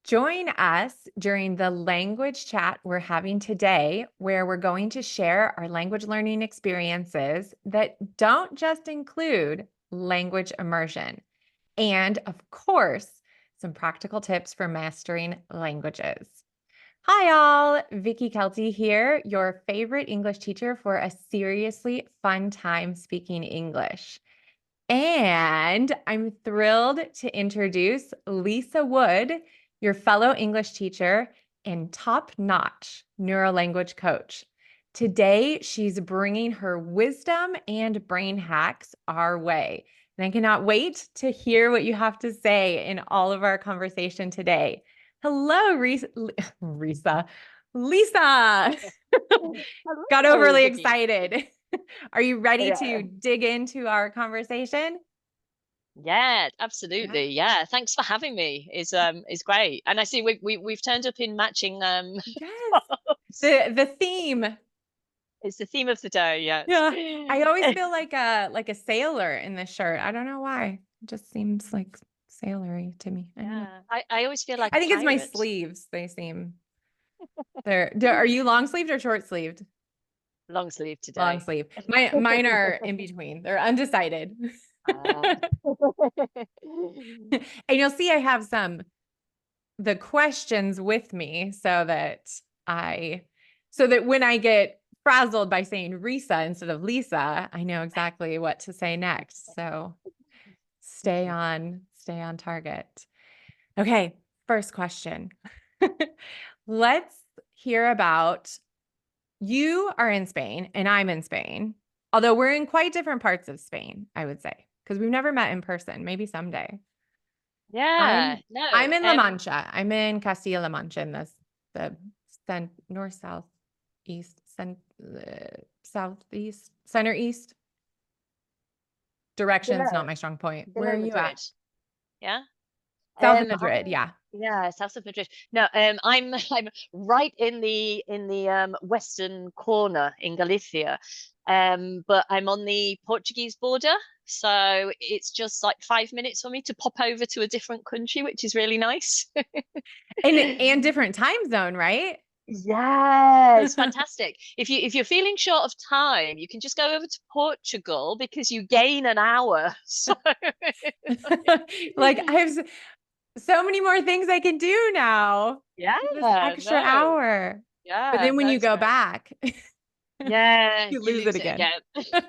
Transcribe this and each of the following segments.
Join us during the language chat we're having today, where we're going to share our language learning experiences that don't just include language immersion. And of course, some practical tips for mastering languages. Hi, all. Vickie Kelty here, your favorite English teacher for a seriously fun time speaking English. And I'm thrilled to introduce Lisa Wood, your fellow English teacher and top-notch Neurolanguage Coach. Today, she's bringing her wisdom and brain hacks our way. And I cannot wait to hear what you have to say in all of our conversation today. Hello, Lisa. Got Hello, overly Vickie. excited. Are you ready Yeah. to dig into our conversation? Yeah, Yeah. absolutely. Yeah, thanks for having me. Is great. And I see we've turned up in matching Yes. The theme. it's the theme of the day, yes. Yeah. I always feel like a sailor in this shirt. I don't know why. It just seems like sailory to me. I don't know. Yeah. I always feel like I a think it's my pirate. sleeves. They seem are you long sleeved or short sleeved? Long sleeve Long today. sleeve. Mine are in between. They're undecided. Ah. And you'll see I have the questions with me so that when I get frazzled by saying Risa instead of Lisa, I know exactly what to say next. So stay on target. Okay, first question. Let's hear about, you are in Spain and I'm in Spain, although we're in quite different parts of Spain, I would say, because we've never met in person. Maybe someday. Yeah, no. I'm in La Mancha. I'm in Castilla-La Mancha in the north, south, east, southeast, center east. Direction's not Below my strong point. Where are below you at? Madrid. Yeah. South of I'm Madrid. Yeah. yeah, south of Madrid. No, I'm right in the western corner in Galicia, but I'm on the Portuguese border, so it's just like 5 minutes for me to pop over to a different country, which is really nice. And different time zone, right? Yeah, it's fantastic. If you're feeling short of time, you can just go over to Portugal because you gain an hour. So Like I have so many more things I can do now. yeah, This extra no, hour. But yeah, then when no, you it's go great. back, Yeah, you you lose it lose it again. again.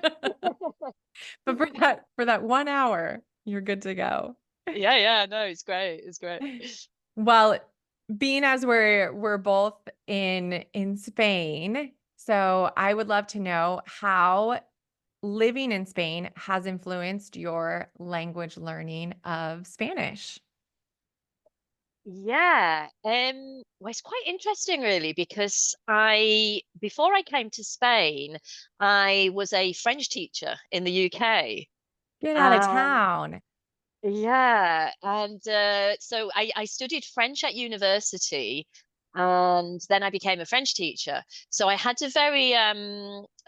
But for that 1 hour, you're good to go. Yeah, yeah, no, it's great. It's great. Well, being as we're both in Spain, so I would love to know how living in Spain has influenced your language learning of Spanish. Yeah, well, it's quite interesting, really, because I before I came to Spain, I was a French teacher in the UK. Get out of Um, town. yeah, and so I studied French at university, and then I became a French teacher. So I had a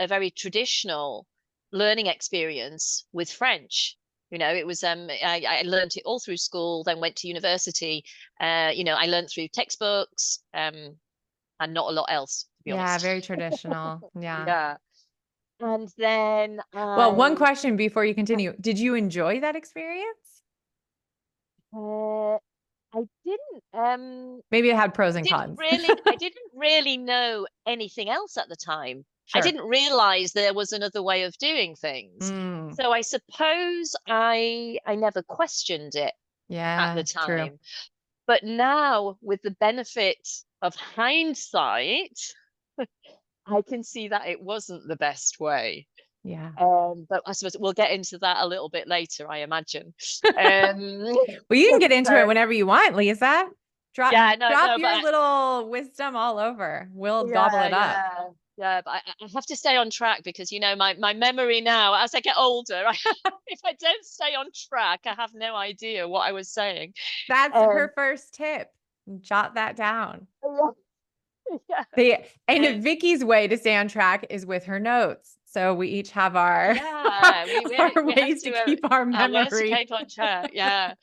very traditional learning experience with French. It was I learned it all through school, then went to university. I learned through textbooks, and not a lot else, to be Yeah, honest. very traditional. Yeah. Yeah. And then Well, one question before you continue. Did you enjoy that experience? uh, I didn't Maybe it had pros and cons. I didn't really know anything else at the time. I Sure. didn't realize there was another way of doing things. Mm, So I suppose I never questioned it at the yeah, true. time. But now, with the benefit of hindsight, I can see that it wasn't the best way. Yeah. But I suppose we'll get into that a little bit later, I imagine. Um, Well, you can get into it so whenever you want, Lisa. Drop yeah, no, drop no, your little wisdom all over. We'll gobble yeah, it up. yeah, yeah. But I have to stay on track because my memory now, as I get older, if I don't stay on track, I have no idea what I was saying. That's Um, her first tip. Jot that down. yeah, And um, Vickie's way to stay on track is with her notes. So we each have our yeah. our We have ways to to keep our our ways to memory. keep on track. Yeah.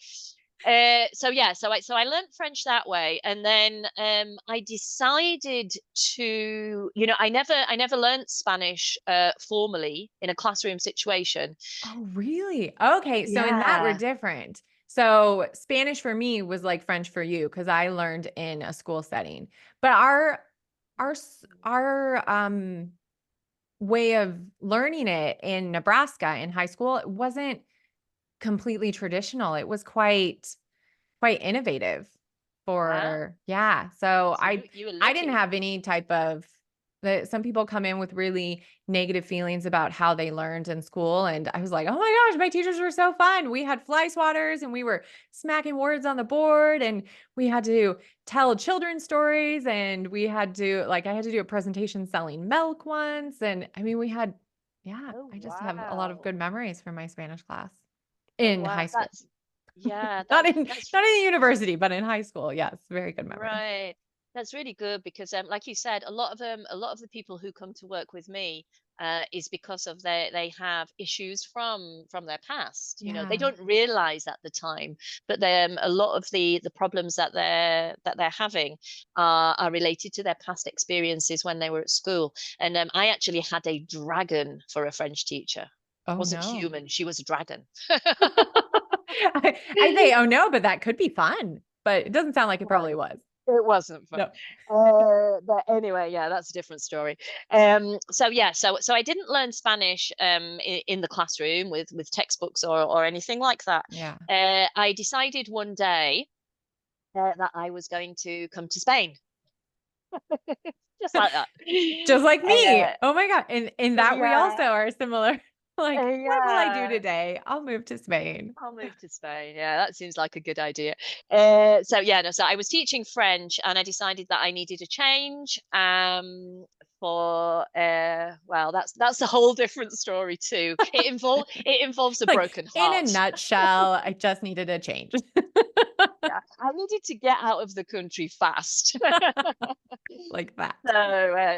So I learned French that way, and then I decided to, I never learned Spanish formally in a classroom situation. Oh, really? Okay. So in that we're Yeah. different. So Spanish for me was like French for you because I learned in a school setting. But our way of learning it in Nebraska in high school, it wasn't completely traditional. It was quite innovative Wow. for yeah. So So I you were I didn't lucky. have any type of that some people come in with really negative feelings about how they learned in school. And I was like, oh my gosh, my teachers were so fun. We had fly swatters and we were smacking words on the board and we had to tell children's stories and we had to like I had to do a presentation selling milk once. And I mean yeah, Oh I just have a lot of wow. good memories from my Spanish class Oh in wow. high school. That's yeah, Not that in that's not in the university, but in high school. Yes, very good memories. right. That's really good because, like you said, a lot of the people who come to work with me is because of they have issues from their past. They Yeah. don't realize at the time, but a lot of the problems that they're having are related to their past experiences when they were at school. And I actually had a dragon for a French teacher. Oh, Wasn't no. human; she was a dragon. I say, "Oh, no," but that could be fun, but it doesn't sound like it probably No, was. it wasn't fun. No. But anyway, yeah, that's a different story. So I didn't learn Spanish in the classroom with textbooks or anything like that. Yeah. I decided one day that I was going to come to Spain, just like that. Just like me. Uh, Oh my god. And in that we also yeah, are similar. Like, "What will I do yeah. today? I'll move to Spain." I'll move to Spain. Yeah, that seems like a good idea. So I was teaching French, and I decided that I needed a change. For well, that's a whole different story too. It involves a Like, broken in a heart. nutshell, I just needed a change. Yeah, I needed to get out of the country fast. Like that.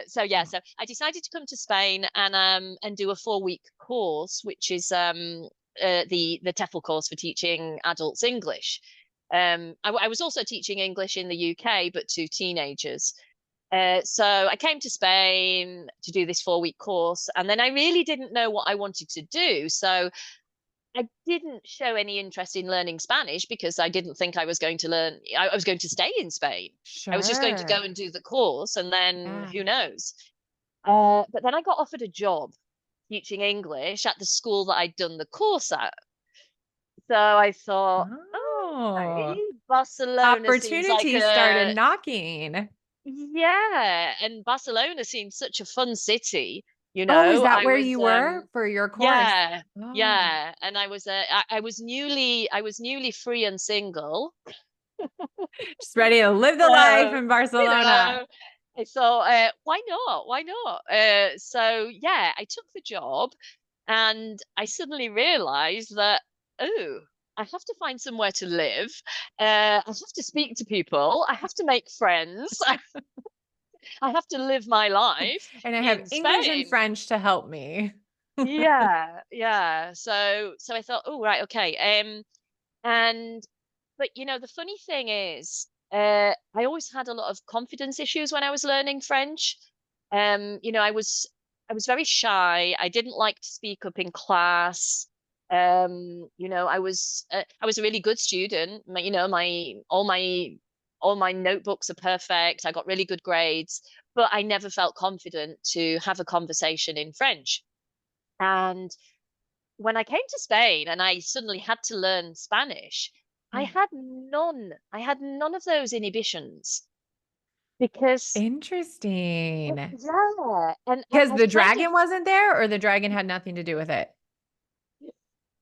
So I decided to come to Spain and do a 4-week course, which is the TEFL course for teaching adults English. I was also teaching English in the UK, but to teenagers. So I came to Spain to do this 4-week course, and then I really didn't know what I wanted to do. So I didn't show any interest in learning Spanish because I didn't think I was going to learn. I was going to stay in Spain. I was just going to go Sure. and do the course, and then Yeah. who knows? But then I got offered a job teaching English at the school that I'd done the course at. So I thought, oh, okay, Oh. Barcelona seems like Opportunities started knocking. yeah, and Barcelona seems such a fun city. Oh, is that I where was you were for your course? yeah, Oh, yeah, and I was newly free and single. just ready to live the life So, in Barcelona. I thought, why not? Why not? So yeah, I took the job, and I suddenly realized that, oh, I have to find somewhere to live. I have to speak to people. I have to make friends. I have to live my life And I have in English and Spain. French to help me. Yeah, yeah. So I thought, oh, right, okay. And but the funny thing is, I always had a lot of confidence issues when I was learning French. I was very shy. I didn't like to speak up in class. I was a really good student. My notebooks are perfect. I got really good grades, but I never felt confident to have a conversation in French. And when I came to Spain and I suddenly had to learn Spanish, I Yeah. had none. I had none of those inhibitions because Interesting. yeah, and Because I've the kind of dragon wasn't there, or the dragon had nothing to do with it?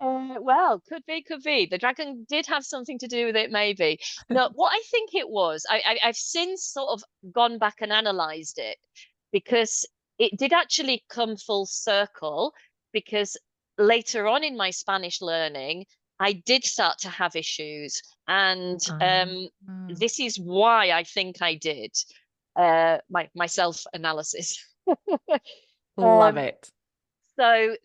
well, could be. The dragon did have something to do with it, maybe. No, what I think it was, I've since sort of gone back and analysed it because it did actually come full circle. Because later on in my Spanish learning, I did start to have issues, and Um, this is why I think I did my self analysis. love um, it. So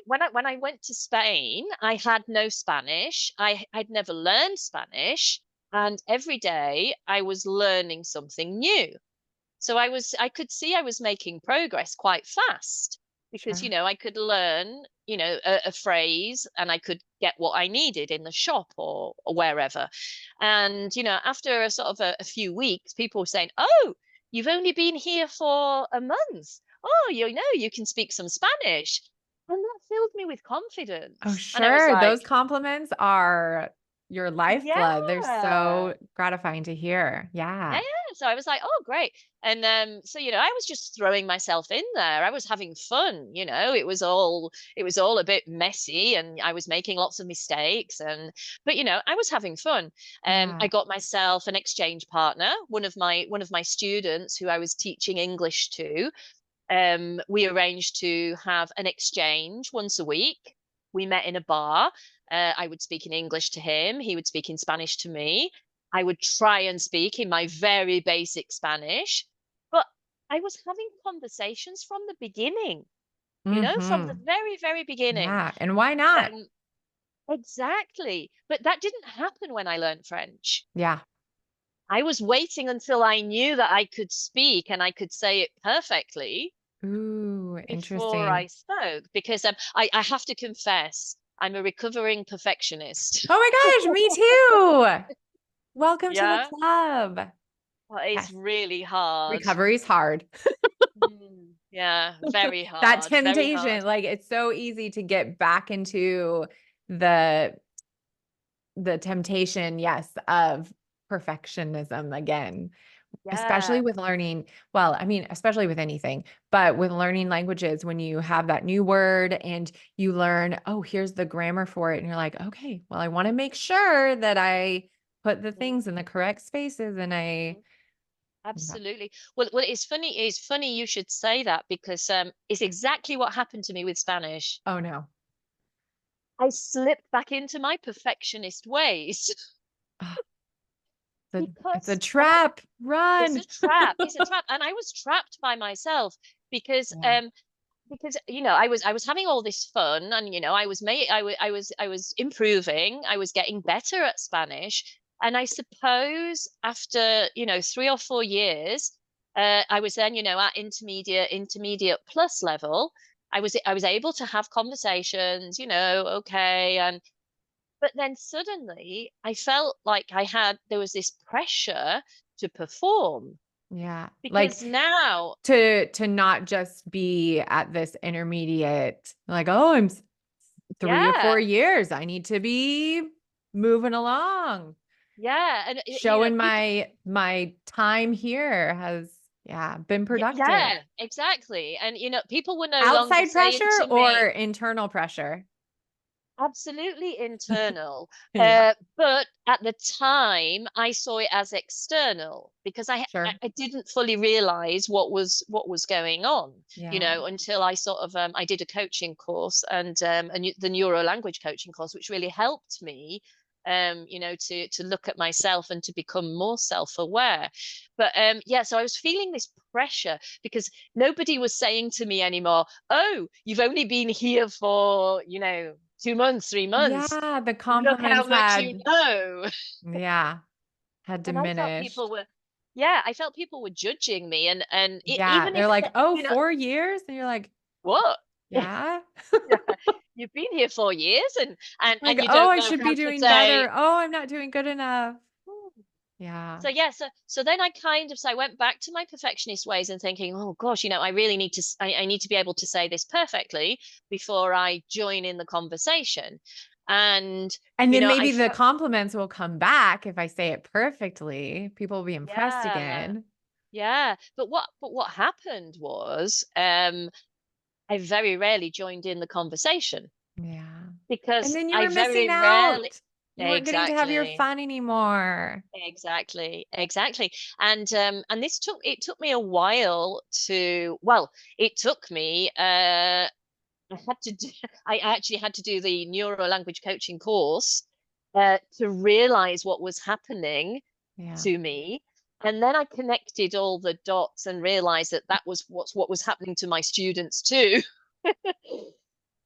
when I went to Spain, I had no Spanish. I'd never learned Spanish, and every day I was learning something new. So I could see I was making progress quite fast because, Sure. I could learn, a phrase, and I could get what I needed in the shop or wherever. And, after a sort of a few weeks, people were saying, "Oh, you've only been here for a month. Oh, you can speak some Spanish." And that filled me with Oh, confidence. And I was sure. like, Those compliments are your lifeblood. They're yeah. so gratifying to hear. Yeah, Yeah. yeah. So I was like, "Oh, great." And so I was just throwing myself in there. I was having fun, it was all a bit messy, and I was making lots of mistakes, but I was having fun. I Yeah. got myself an exchange partner, one of my students who I was teaching English to. We arranged to have an exchange once a week. We met in a bar. I would speak in English to him. He would speak in Spanish to me. I would try and speak in my very basic Spanish, but I was having conversations from the beginning, from the Mhm. very, very beginning. Yeah, and why not? Um, exactly. But that didn't happen when I learned French. Yeah. I was waiting until I knew that I could speak and I could say it perfectly Ooh, before I interesting. spoke, because I have to confess, I'm a recovering perfectionist. Oh my gosh, me too. Welcome to the Yeah, club. but it's Yes, really hard. recovery's hard. Yeah, very That hard, very hard. temptation, like, it's so easy to get back into the temptation, yes, of perfectionism again, especially Yeah. with learning, well, I mean, especially with anything, but with learning languages, when you have that new word and you learn, oh, here's the grammar for it, and you're like, okay, well, I want to make sure that I put the Mhm, things in the correct spaces and I, mhm. yeah. Absolutely. Well, it's funny you should say that, because it's exactly what happened to me with Spanish. Oh no. I slipped back into my perfectionist ways. Ah, it's a Because trap. it's a Run. trap. It's a trap, and I was trapped by myself because Yeah. I was having all this fun, and I was improving. I was getting better at Spanish, and I suppose after 3 or 4 years, I was then at intermediate plus level. I was able to have conversations, okay, and but then suddenly I felt like there was this pressure to perform, Yeah. Like because now, to not just be at this intermediate, like, oh, 3 or 4 years. I need to be moving along. yeah, and Showing people, my time here has, yeah, been productive. yeah, exactly, and people were no longer Outside saying pressure to or me. internal pressure? Absolutely internal. Yeah, But at the time, I saw it as external, because sure. I didn't fully realize what was going on, Yeah. until I sort of I did a coaching course, and the Neurolanguage coaching course, which really helped me, to look at myself and to become more self-aware. But yeah, so I was feeling this pressure because nobody was saying to me anymore, "Oh, you've only been here for 2 months, 3 months. Yeah, the Look how compliments much you had, know." yeah, had And I felt diminished. people were judging me, and Yeah, even they're if like, "Oh, you know 4 years?" And you're like, what. "Yeah." Yeah, you've been here 4 years, and Like, you "Oh, don't I know should how be to doing say. better. Oh, I'm not doing good enough." "Hmm." Yeah. So then I went back to my perfectionist ways, and thinking, oh gosh, I really need to I need to be able to say this perfectly before I join in the conversation. And And then I maybe the felt, compliments will come back if I say it perfectly. People will be impressed yeah. again. Yeah, but what happened was, I very rarely joined in the conversation, Yeah. And because then you I were missing very rarely. out. You weren't getting to have your Exactly. fun anymore. Exactly, exactly. And it took me a while to, well, it took me I had to do I actually had to do the neuro language coaching course, to realize what was happening Yeah. to me. And then I connected all the dots and realized that that was what was happening to my students too.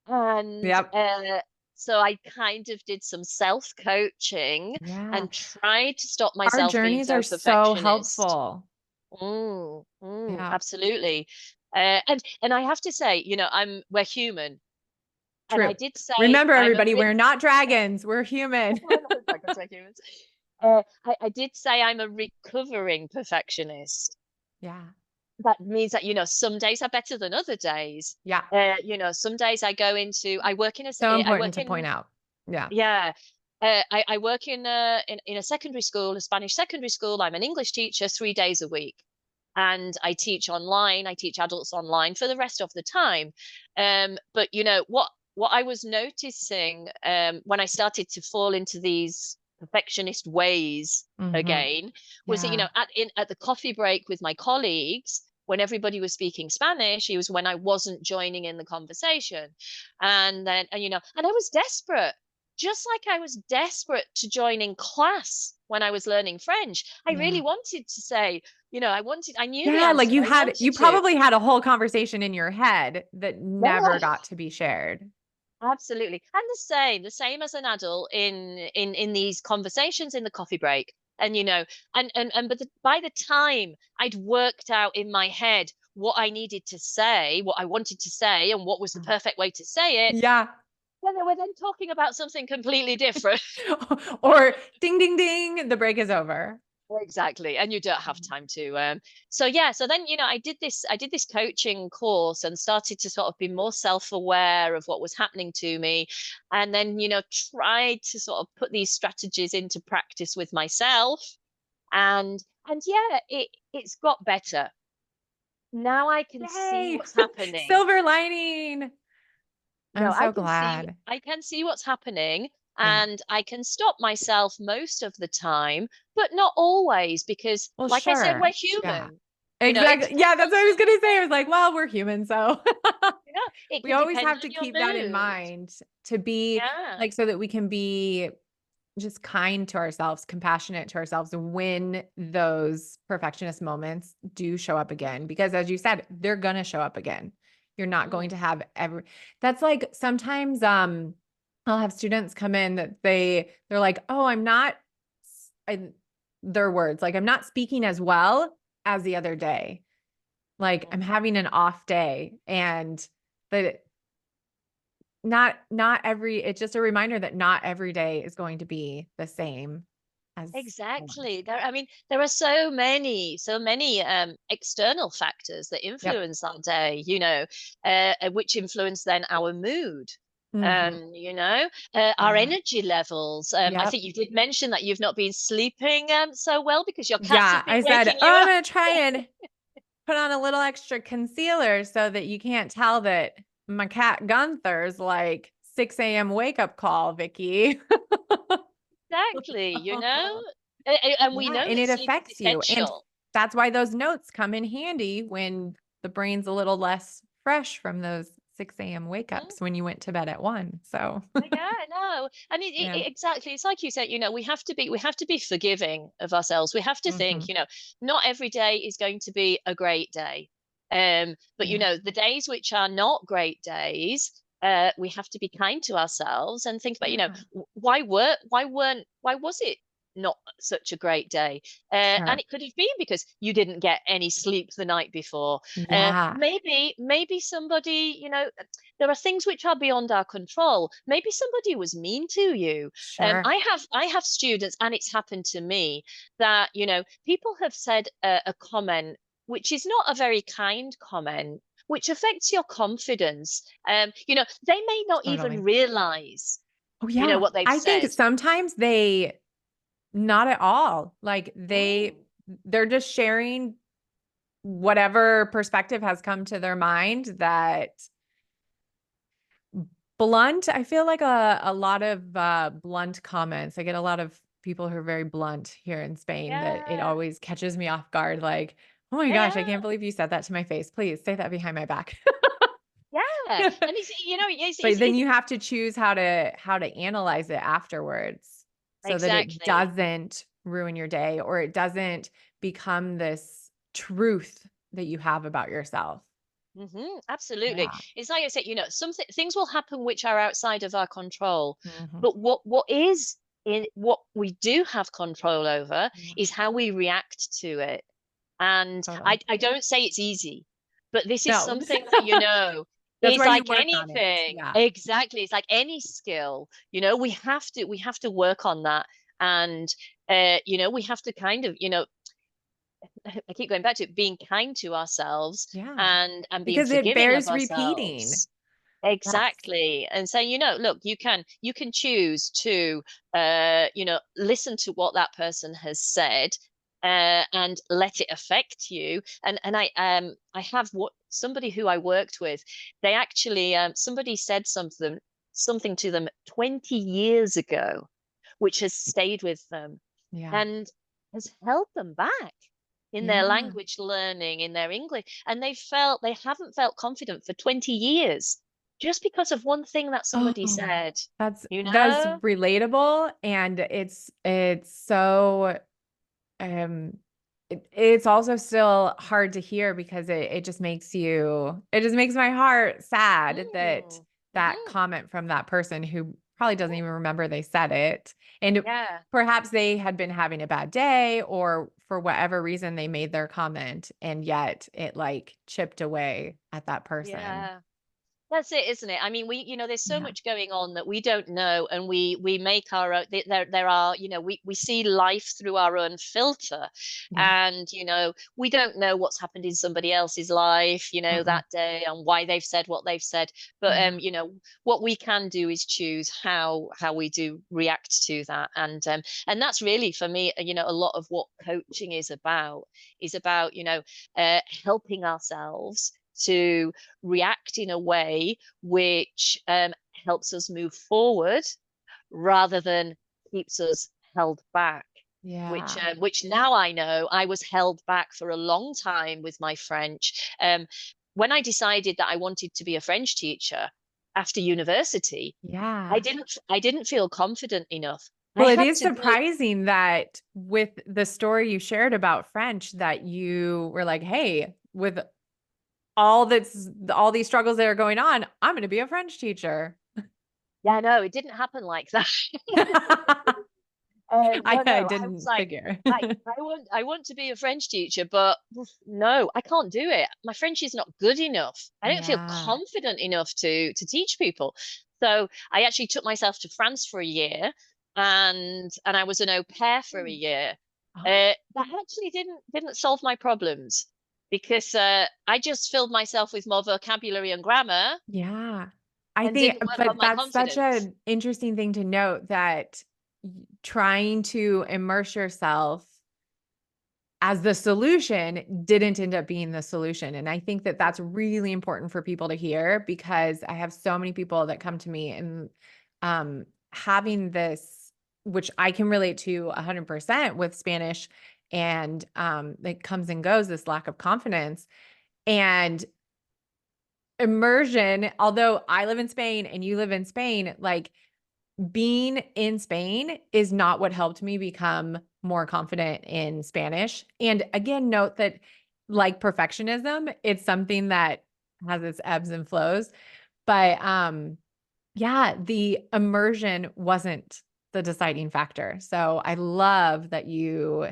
And Yep. so I kind of did some self-coaching Yeah. and tried to stop Our myself being journeys are so so perfectionist. helpful. Yeah. Absolutely. And I have to say, we're human, and I True. did say Remember, I'm a everybody, we're not dragons. We're human. we're not dragons, we're humans. I did say I'm a recovering perfectionist. Yeah. That means that, some days are better than other days. Yeah. Some days I work in So I important work to point in, out. Yeah. yeah. I work in a secondary school, a Spanish secondary school. I'm an English teacher 3 days a week, and I teach online. I teach adults online for the rest of the time. But what I was noticing, when I started to fall into these perfectionist ways Hmm. again, was that, Yeah. at the coffee break with my colleagues, when everybody was speaking Spanish, it was when I wasn't joining in the conversation. And I was desperate, just like I was desperate to join in class when I was learning French. I really Yeah. wanted to say, I knew the Yeah. Like answer. I you wanted to. probably had a whole conversation in your head that never Yeah, got to be shared. absolutely. And the same as an adult in these conversations in the coffee break. And by the time I'd worked out in my head what I needed to say, what I wanted to say, and what was the Mm. perfect way to say it, Yeah. then they were then talking about something completely different. Or ding, ding, ding, the break is over. Exactly, and you don't have Mhm. time to. So then, I did this coaching course and started to sort of be more self-aware of what was happening to me, and then, tried to sort of put these strategies into practice with myself, and yeah, it's got better. Now I can see Yay. what's happening. Silver lining. I'm I so can see glad. I can see what's happening, Yeah. and I can stop myself most of the time, but not always, because, Well, like I said, we're sure. Yeah. human. It Exactly. Yeah, depends that's on what I was gonna say. I was like, well, we're human, so it we can always depend have on to your keep that in mood. mind to be Yeah. like so that we can be just kind to ourselves, compassionate to ourselves when those perfectionist moments do show up again. Because as you said, they're gonna show up again. You're not going Mm. to have every that's like sometimes I'll have students come in that they're like, oh, I'm not I, their words, like I'm not speaking as well as the other day. Like I'm Mm. having an off day and that not every it's just a reminder that not every day is going to be the same as the last. Exactly. There are so many external factors that Yep. influence our day, which influence then our mood. Mhm. Our Yeah. energy levels. I Yep. think you did mention that you've not been sleeping so well because your cats Yeah, have been I said, waking "Oh, you I'm up. gonna try and put on a little extra concealer so that you can't tell that my cat Gunther's like 6 a.m. wake up call, Vicky." Exactly. And we Yeah, know and that it sleep is affects you, and essential. that's why those notes come in handy when the brain's a little less fresh from those 6 a.m. wake Mm. ups when you went to bed at 1, so Yeah, no, and yeah. exactly. It's like you said. We have to be forgiving of ourselves. We have to think. Mhm. Not every day is going to be a great day. But Yeah. the days which are not great days, we have to be kind to ourselves and think about, Yeah. why was it not such a great day? And Sure. it could have been because you didn't get any sleep the night before. Yeah. Maybe somebody, there are things which are beyond our control. Maybe somebody was mean to you. Sure. I have students, and it's happened to me, that people have said a comment which is not a very kind comment, which affects your confidence. They may not even Totally. realize Oh, yeah. what they've I think said. sometimes they not at all. Like, Mm, they're just sharing whatever perspective has come to their mind that blunt I feel like a lot of, blunt comments. I get a lot of people who are very blunt here in Spain that it yeah, always catches me off guard, like, "Oh my yeah, gosh, I can't yeah, believe you said that to my face. Please say that behind my back." yeah. And But then you have to choose how to analyze it afterwards so that it exactly. doesn't ruin your day or it doesn't become this truth that you have about yourself. Absolutely. Yeah. It's like I said, some things will happen which are outside of our control. Mhm. But what we do have control over Yeah, is how we react to it. And totally. I don't say it's easy, but this is No. something that, That's is why you like work on it. anything. Yeah. Exactly. It's like any skill. We have to work on that. And we have to kind of, I keep going back to it, being kind to ourselves Yeah. and being Because it forgiving of bears repeating. ourselves. Yes. Exactly. And saying, look, you can choose to listen to what that person has said, and let it affect you. And I have what somebody who I worked with, they actually somebody said something to them 20 years ago, which has stayed with them Yeah. and has held them back in their Yeah. language learning, in their English, and they haven't felt confident for 20 years just because of one thing that somebody Oh, said, you that's know? relatable, and it's so, um it's also still hard to hear because it just makes my heart sad that Mm. that Mhm. comment from that person who probably doesn't Mhm. even remember they said it, and Yeah. perhaps they had been having a bad day, or for whatever reason they made their comment, and yet it, like, chipped away at that person. Yeah. That's it, isn't it? I mean, there's so Yeah. much going on that we don't know, and we make our own. There are, we see life through our own filter, Yeah. and we don't know what's happened in somebody else's life, Mm-mm. that day, and why they've said what they've said. But Yeah. what we can do is choose how we do react to that, and that's really for me, a lot of what coaching is about, helping ourselves to react in a way which helps us move forward rather than keeps us held back. Which Yeah. which now I know I was held back for a long time with my French. When I decided that I wanted to be a French teacher after university, I Yeah. didn't feel confident enough. I Well, it had is to go. surprising that with the story you shared about French that you were like, "Hey, with all these struggles that are going on, I'm gonna be a French teacher." Yeah, no, it didn't happen like that. I No, I no. I was didn't like, figure. I want to be a French teacher, but no, I can't do it. My French is not good enough. I don't feel Yeah. confident enough to teach people. So I actually took myself to France for a year, and I was an au pair for a Hmm. year. Oh, That actually didn't solve my problems because I just filled myself with more vocabulary and grammar yeah. I and think didn't work on but my that's such confidence. an interesting thing to note that trying to immerse yourself as the solution didn't end up being the solution. And I think that that's really important for people to hear because I have so many people that come to me and having this, which I can relate to 100% with Spanish, and it comes and goes, this lack of confidence and immersion. Although I live in Spain and you live in Spain, like being in Spain is not what helped me become more confident in Spanish. And again, note that like perfectionism, it's something that has its ebbs and flows. But yeah, the immersion wasn't the deciding factor. So I love that you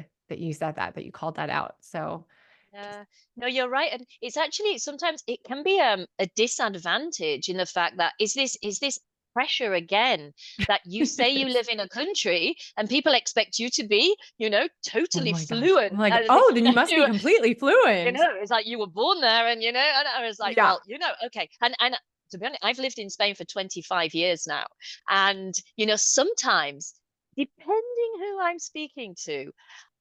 said that you called that out. So just Yeah, no, you're right, and it's actually sometimes it can be a disadvantage in the fact that is this pressure again that you say you live in a country and people expect you to be, oh totally my gosh. I'm fluent like, as oh, if then you must be completely fluent. it's like you were born there, and I was like, Yeah. well, okay, and to be honest, I've lived in Spain for 25 years now, and sometimes depending who I'm speaking to,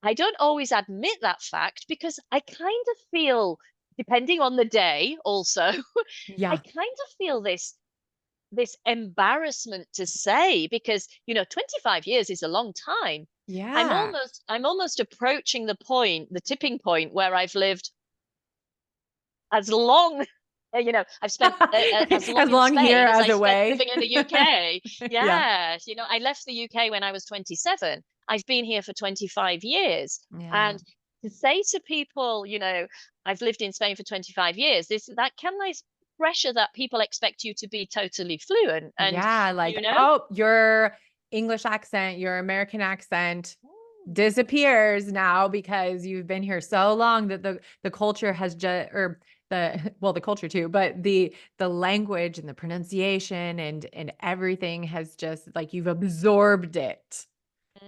I don't always admit that fact because I kind of feel, depending on the day, also, I Yeah. kind of feel this embarrassment to say because 25 years is a long time. Yeah. I'm almost approaching the tipping point where I've lived as long I've spent as long As in long here Spain as as I spent away. living in the UK. Yeah. Yes, I left the UK when I was 27. I've been here for 25 years. Yeah. And to say to people, I've lived in Spain for 25 years, that can nice pressure that people expect you to be totally fluent. And, Yeah, like, you know, oh, your English accent, your American accent disappears now because you've been here so long that the culture has just, or the culture too, but the language and the pronunciation and everything has just, like, you've absorbed it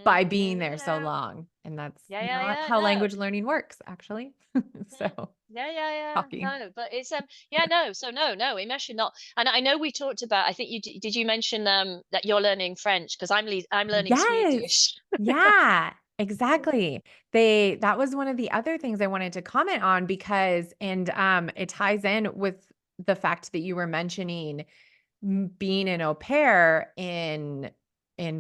by being there so yeah, long. And that's yeah, yeah, not yeah, how no. language learning works, actually. Mm. So Yeah, yeah, yeah. shocking. No, but it's yeah, no. So no, immersion not. And I know we talked about. I think did you mention that you're learning French because I'm learning Yes. Swedish. Yeah, exactly. That was one of the other things I wanted to comment on because, and it ties in with the fact that you were mentioning being an au pair in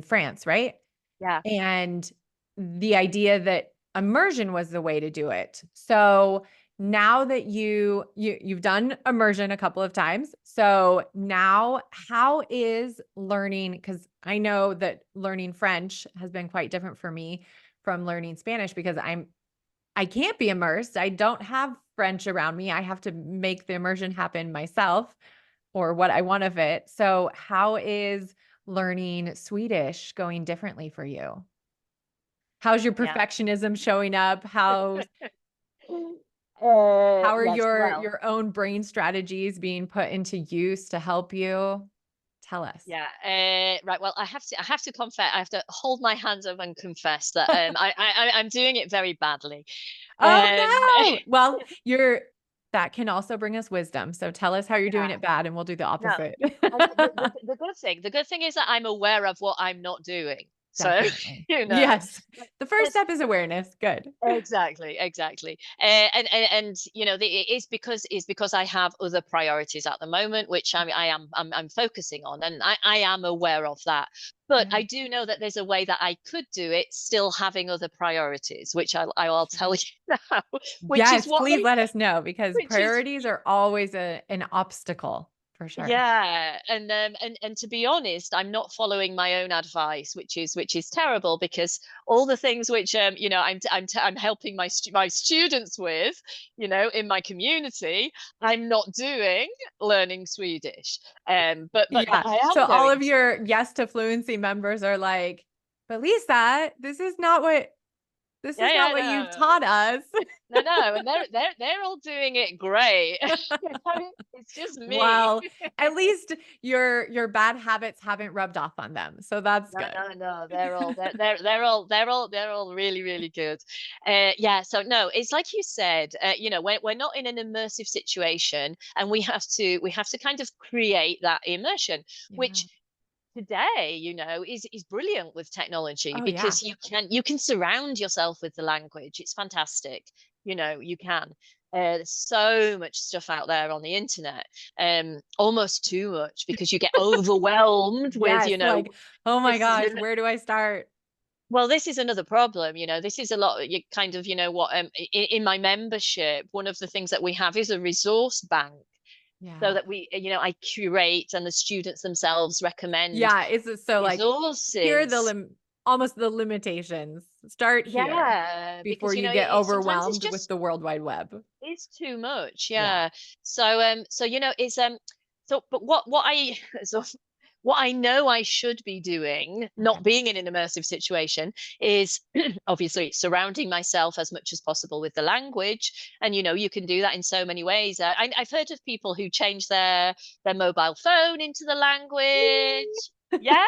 France, right? Yeah, And the idea that immersion was the way to do it. So now that you've done immersion a couple of times, so now how is learning, because I know that learning French has been quite different for me from learning Spanish because I can't be immersed. I don't have French around me. I have to make the immersion happen myself or what I want of it. So how is learning Swedish going differently for you? How's your yeah. perfectionism showing up? How are Yes. Well, your own brain strategies being put into use to help you? Tell us. yeah. Right. Well, I have to confess. I have to hold my hands up and confess that I'm doing it very badly. Um, Oh, no. Well, that can also bring us wisdom. So tell us how you're doing yeah. it bad and we'll do the No. opposite. And the good thing is that I'm aware of what I'm not doing. So, Definitely. you know, Yes. like, The first there's step is awareness. Good. exactly, exactly. And it is because I have other priorities at the moment, which I'm focusing on, and I am aware of that. But Yeah. I do know that there's a way that I could do it, still having other priorities, which I'll tell you now, which is Yes, what please let us know because which is priorities are always an obstacle for sure. yeah, and to be honest, I'm not following my own advice, which is terrible because all the things which I'm helping my students with, in my community, I'm not doing learning Swedish. But Yeah. I So am all going of to. your Yes to Fluency members are like, but Lisa, this is not Yeah, what you've yeah, taught us. no, no, and they're all doing it great. It's just me. Well, at least your bad habits haven't rubbed off on them. So that's No, good. no, no. They're all really, really good. Yeah. So no, it's like you said. We're not in an immersive situation, and we have to kind of create that immersion, Yeah. which today, is brilliant with technology Oh yeah. because you can surround yourself with the language. It's fantastic. You can. There's so much stuff out there on the internet, almost too much because you get overwhelmed with, Yes, like, oh my this is gosh, where do I start? well, this is another problem. This is a lot. You kind of, what, in my membership, one of the things that we have is a resource bank, so Yeah. that I curate and the students themselves recommend Yeah, it's so like here are resources. almost the limitations. Start here Yeah, before because you get sometimes it's overwhelmed with just the World Wide Web. it's too much. Yeah. Yeah. So it's but what I so what I know I should be doing, Okay. not being in an immersive situation, is obviously surrounding myself as much as possible with the language. And you can do that in so many ways. I've heard of people who change their mobile phone into the language. Yeah,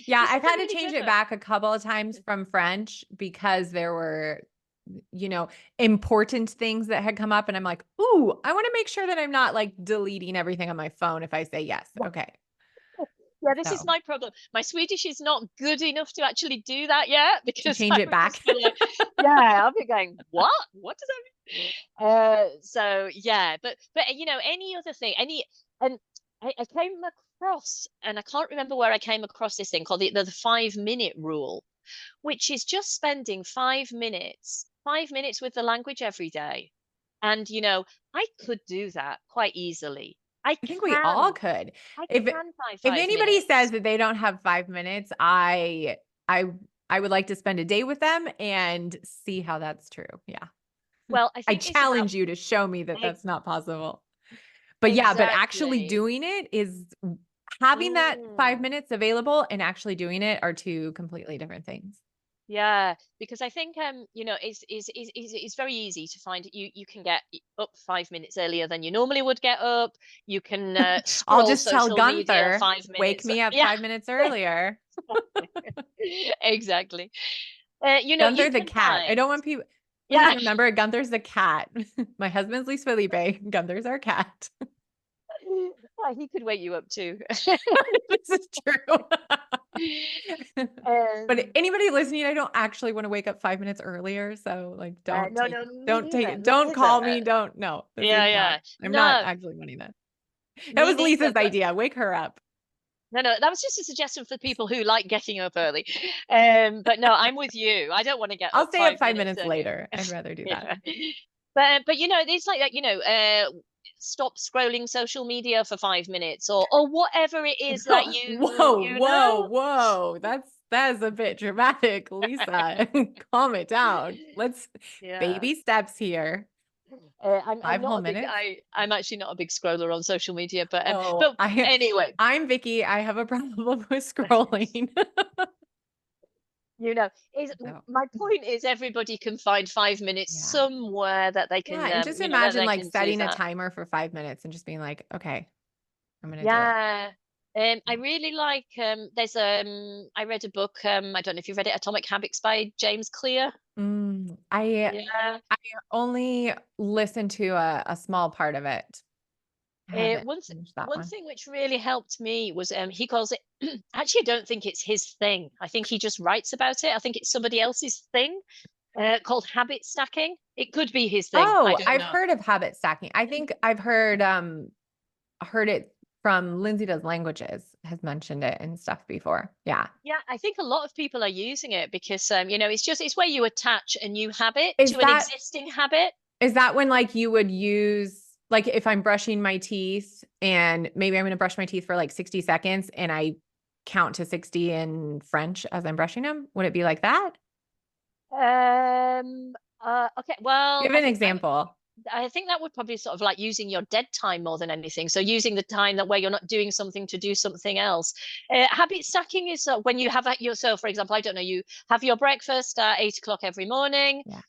Yeah, this I've is a had to really change good it one. back a couple of times from French because there were, important things that had come up. And I'm like, ooh, I want to make sure that I'm not like deleting everything on my phone if I say yes. Okay. Yeah, this is So my problem. My Swedish is not good enough to actually do that yet to because change I it would back. just be like, yeah, I'll be going, what? What does that mean? So yeah, but any other thing, and I came across, and I can't remember where I came across this thing called the 5 minute rule, which is just spending 5 minutes with the language every day. And I could do that quite easily. I I think we all can, could. I If can find if five anybody says minutes. that they don't have 5 minutes, I I would like to spend a day with them and see how that's true. Yeah. Well, I I think it's about challenge you to show me that e that's not possible. But yeah, but actually exactly. doing it is having that 5 Mm. minutes available and actually doing it are two completely different things. Yeah, because I think you know, it's very easy to find you can get up 5 minutes earlier than you normally would get up. You can I'll scroll just tell social media Gunther, five wake minutes. me up Yeah, 5 minutes earlier. exactly. You know, you Gunther the can cat. I find. don't want people, please Yeah, remember Gunther's the cat. My husband's Luis Felipe. Gunther's our cat. well, he could wake you up too. This is true. But um, anybody listening, I don't actually want to wake up 5 minutes earlier. So like, no, no, me don't take neither. it. Me Don't neither. call me. Don't, no, this is Yeah, not, yeah. I'm not No, actually wanting that. That me was neither. Lisa's idea. Wake her up. No, no, that was just a suggestion for people who like getting up early. But no, I'm with you. I don't want to get I'll up stay up 5 minutes minutes earlier. later. I'd rather do that. Yeah. But you know, it's like that, you know, stop scrolling social media for 5 minutes or whatever it is that Whoa, you whoa, know. whoa. That is a bit dramatic, Lisa. Calm it down. Let's Yeah. baby steps here. I'm 5 whole not a big minutes. I'm actually not a big scroller on social media, Oh, but anyway, I'm Vickie. I have a problem with scrolling. you know, is So, my point is everybody can find 5 minutes yeah. somewhere that they Yeah, can, and just you know, that imagine they like can do setting a that. timer for 5 minutes and just being like, "Okay, I'm gonna do it." Yeah. I Yeah. really like there's I read a book, I don't know if you've read it, Atomic Habits by James Clear. Yeah. I only listened to a small part of it. I haven't finished that One one. thing which really helped me was he calls it actually I don't think it's his thing. I think he just writes about it. I think it's somebody else's thing called habit stacking. It could be his thing. I Oh, don't I've know. heard of habit stacking. I think I've heard it from Lindsay Does Languages has mentioned it and stuff before. Yeah. Yeah, I think a lot of people are using it because you know, it's where you attach a new habit Is to an that existing habit. is that when like you would use like if I'm brushing my teeth and maybe I'm going to brush my teeth for like 60 seconds and I count to 60 in French as I'm brushing them? Would it be like that? Okay, well, Give an example. I think that would probably sort of like using your dead time more than anything. So using the time that where you're not doing something to do something else. Habit stacking is when you have at yourself, for example, I don't know, you have your breakfast at 8 o'clock every morning, Yeah.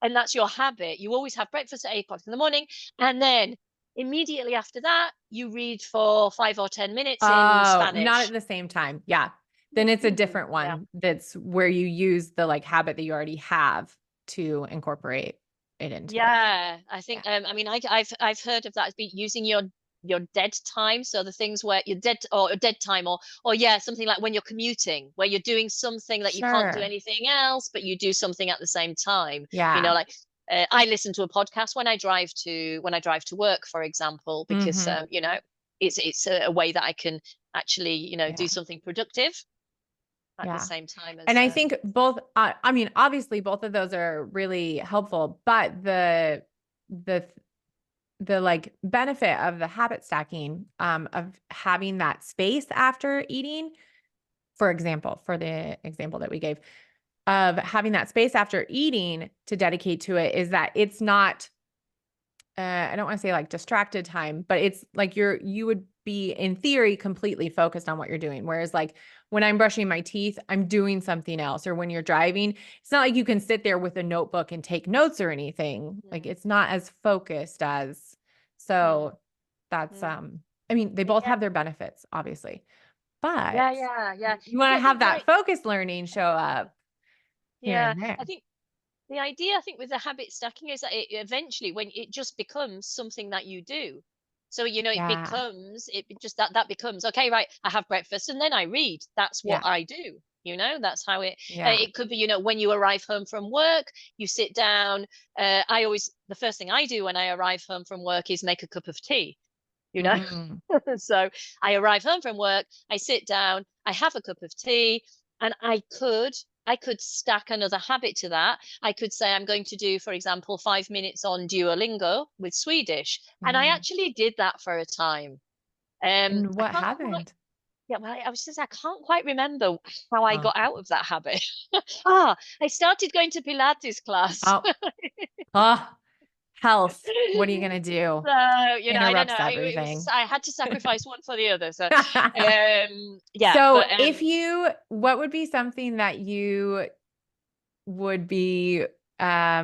and that's your habit. You always have breakfast at 8 o'clock in the morning, and then immediately after that, you read for 5 or 10 minutes in Oh, not at Spanish. the same time. Yeah. Then it's a different Yeah. one that's where you use the like habit that you already have to incorporate it into it. Yeah, I Yeah. think I mean I've heard of that as be using your dead time. So the things where you're dead or dead time or yeah, something like when you're commuting, where you're doing something that you can't do Sure. anything else, but you do something at the same time. You know, Yeah. like I listen to a podcast when I drive to work, for example, because Hmm. you know, it's a way that I can actually, you know, do Yeah. something productive at the Yeah. same time And as I think both, I mean, obviously both of those are really helpful, but the, the like benefit of the habit stacking, of having that space after eating, for example, for the example that we gave of having that space after eating to dedicate to it is that it's not I don't want to say like distracted time, but it's like you would be in theory completely focused on what you're doing. Whereas like when I'm brushing my teeth, I'm doing something else. Or when you're driving, it's not like you can sit there with a notebook and take notes or anything. Like mm, it's not as focused as mm, so that's mm. I mean, they both Yeah, have their benefits, obviously. But yeah, yeah, yeah. you want to have that focused learning show up here Yeah, and there. I think the idea, I think, with the habit stacking is that it eventually, when it just becomes something that you do. So, you know, Yeah. it just that becomes okay, right? I have breakfast and then I read. That's what Yeah. I do. You know, that's how Yeah. it could be, you know, when you arrive home from work, you sit down. The first thing I do when I arrive home from work is make a cup of tea, you know? Mm. So I arrive home from work, I sit down, I have a cup of tea, and I could stack another habit to that. I could say I'm going to do, for example, 5 minutes on Duolingo with Swedish. And I Yeah. actually did that for a time. And I what can't quite happened? Yeah, well, I was just I can't quite remember how I Oh, got out of that habit. Ah, I started going to Pilates class. oh, oh, health. What are you going to do? So, I don't know. Interrupts It was just everything. I had to sacrifice one for the other. So, yeah, So but what would be something that you would be, I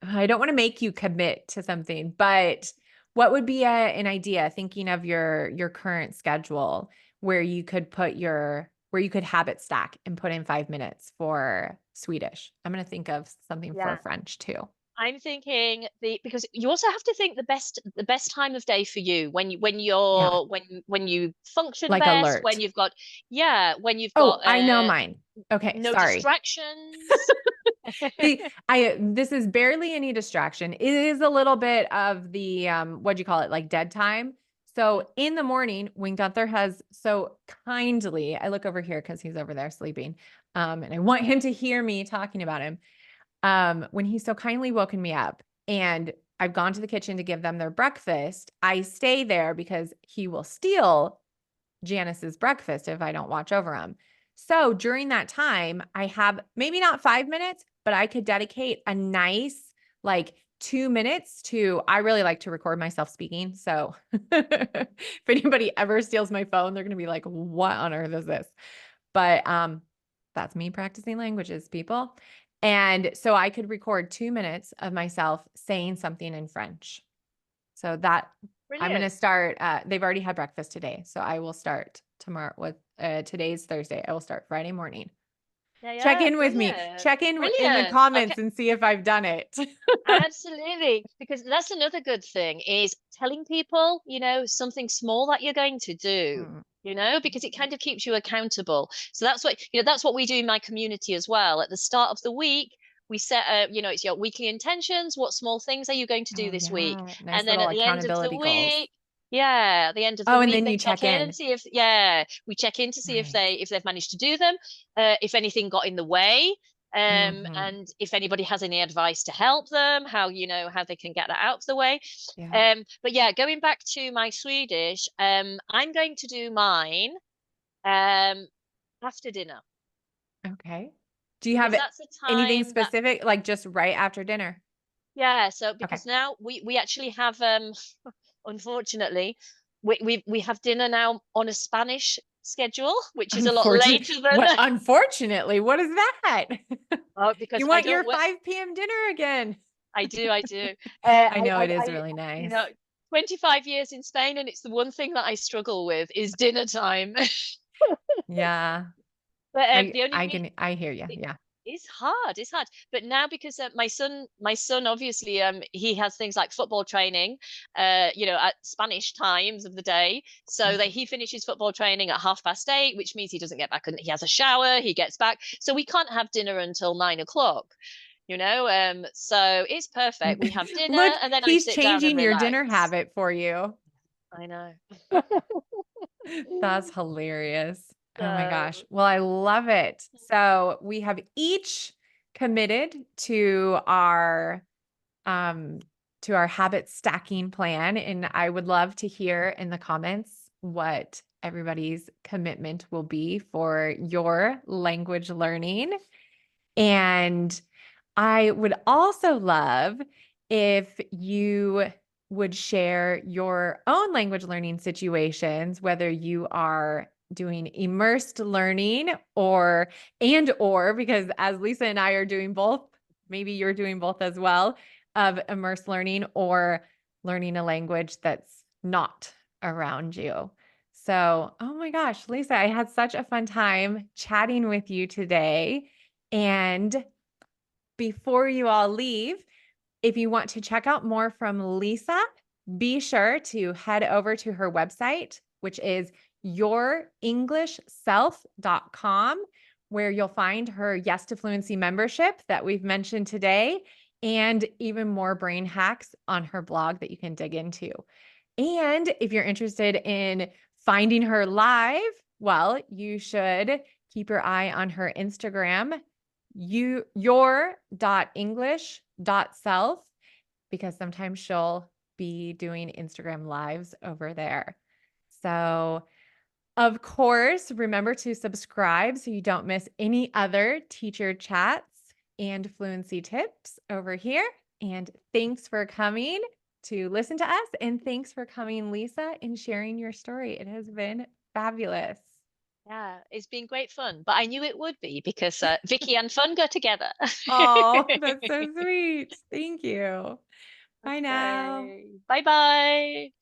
don't want to make you commit to something, but what would be an idea thinking of your current schedule where you could where you could habit stack and put in 5 minutes for Swedish? I'm going to think of something for yeah, French too. I'm thinking because you also have to think the best time of day for you Yeah. when you function Like best, when alert. you've got when you've got Oh, I know mine. Okay. no Sorry. distractions. This is barely any distraction. It is a little bit of the what do you call it? Like dead time. So in the morning, when Gunther has so kindly, I look over here because he's over there sleeping. And I want him to hear me talking about him. When he's so kindly woken me up and I've gone to the kitchen to give them their breakfast, I stay there because he will steal Janice's breakfast if I don't watch over him. So during that time, I have maybe not 5 minutes, but I could dedicate a nice like 2 minutes to, I really like to record myself speaking. So if anybody ever steals my phone, they're going to be like, what on earth is this? But that's me practicing languages, people. And so I could record 2 minutes of myself saying something in French. So that I'm going to Brilliant. start. They've already had breakfast today. So I will start tomorrow with today's Thursday. I will start Friday morning. Yeah, Check yeah, in with me. brilliant. Check in the Brilliant. Okay. comments and see if I've done it. Absolutely. Because that's another good thing is telling people, something small that you're going to do, Mm. because it kind of keeps you accountable. So that's what we do in my community as well. At the start of the week, we set it's your weekly intentions. What small things are you going to do Oh this week? yeah. Nice And then little at the end of the accountability goals. week, yeah, at the end of the Oh, and week, then they you check check in and in. see we check in to see if Nice. they've managed to do them, if anything got in the way, Hmm. and if anybody has any advice to help them, how they can get that out of the way. Yeah. But yeah, going back to my Swedish, I'm going to do mine um, after dinner Okay. Do you because have that's a anything time that specific, like just right after dinner? yeah. So Okay. because now we actually have unfortunatately we have dinner now on a Spanish schedule, which is a lot Unfortunately, later than what is that? oh, because You I want don't your work. 5 p.m. dinner again. I do. I know it is really You nice. know, 25 years in Spain, and it's the one thing that I struggle with is dinner time. Yeah. But I the only I can I hear you. it Yeah. is hard. It's hard. But now because my son obviously he has things like football training, at Spanish times of the day. So that Mhm. he finishes football training at 8:30, which means he doesn't get back and he has a shower. He gets back, so we can't have dinner until 9 o'clock. So it's perfect. We have Look, dinner, and then I he's sit down and changing your dinner relax. habit for you. I know. That's hilarious. Oh my gosh. So Well, I love it. So we have each committed um to our habit stacking plan, and I would love to hear in the comments what everybody's commitment will be for your language learning. And I would also love if you would share your own language learning situations, whether you are doing immersed learning or because as Lisa and I are doing both, maybe you're doing both as well, of immersed learning or learning a language that's not around you. So, oh my gosh, Lisa, I had such a fun time chatting with you today. And before you all leave, if you want to check out more from Lisa, be sure to head over to her website, which is yourenglishself.com, where you'll find her Yes to Fluency membership that we've mentioned today, and even more brain hacks on her blog that you can dig into. And if you're interested in finding her live, well, you should keep your eye on her Instagram, your.english.self, because sometimes she'll be doing Instagram lives over there. So, Of course, remember to subscribe so you don't miss any other teacher chats and fluency tips over here. And thanks for coming to listen to us. And thanks for coming, Lisa, and sharing your story. It has been fabulous. Yeah, it's been great fun, but I knew it would be because Vicky and fun go together. Oh, that's so sweet. Thank you. Bye now. Okay. Bye bye.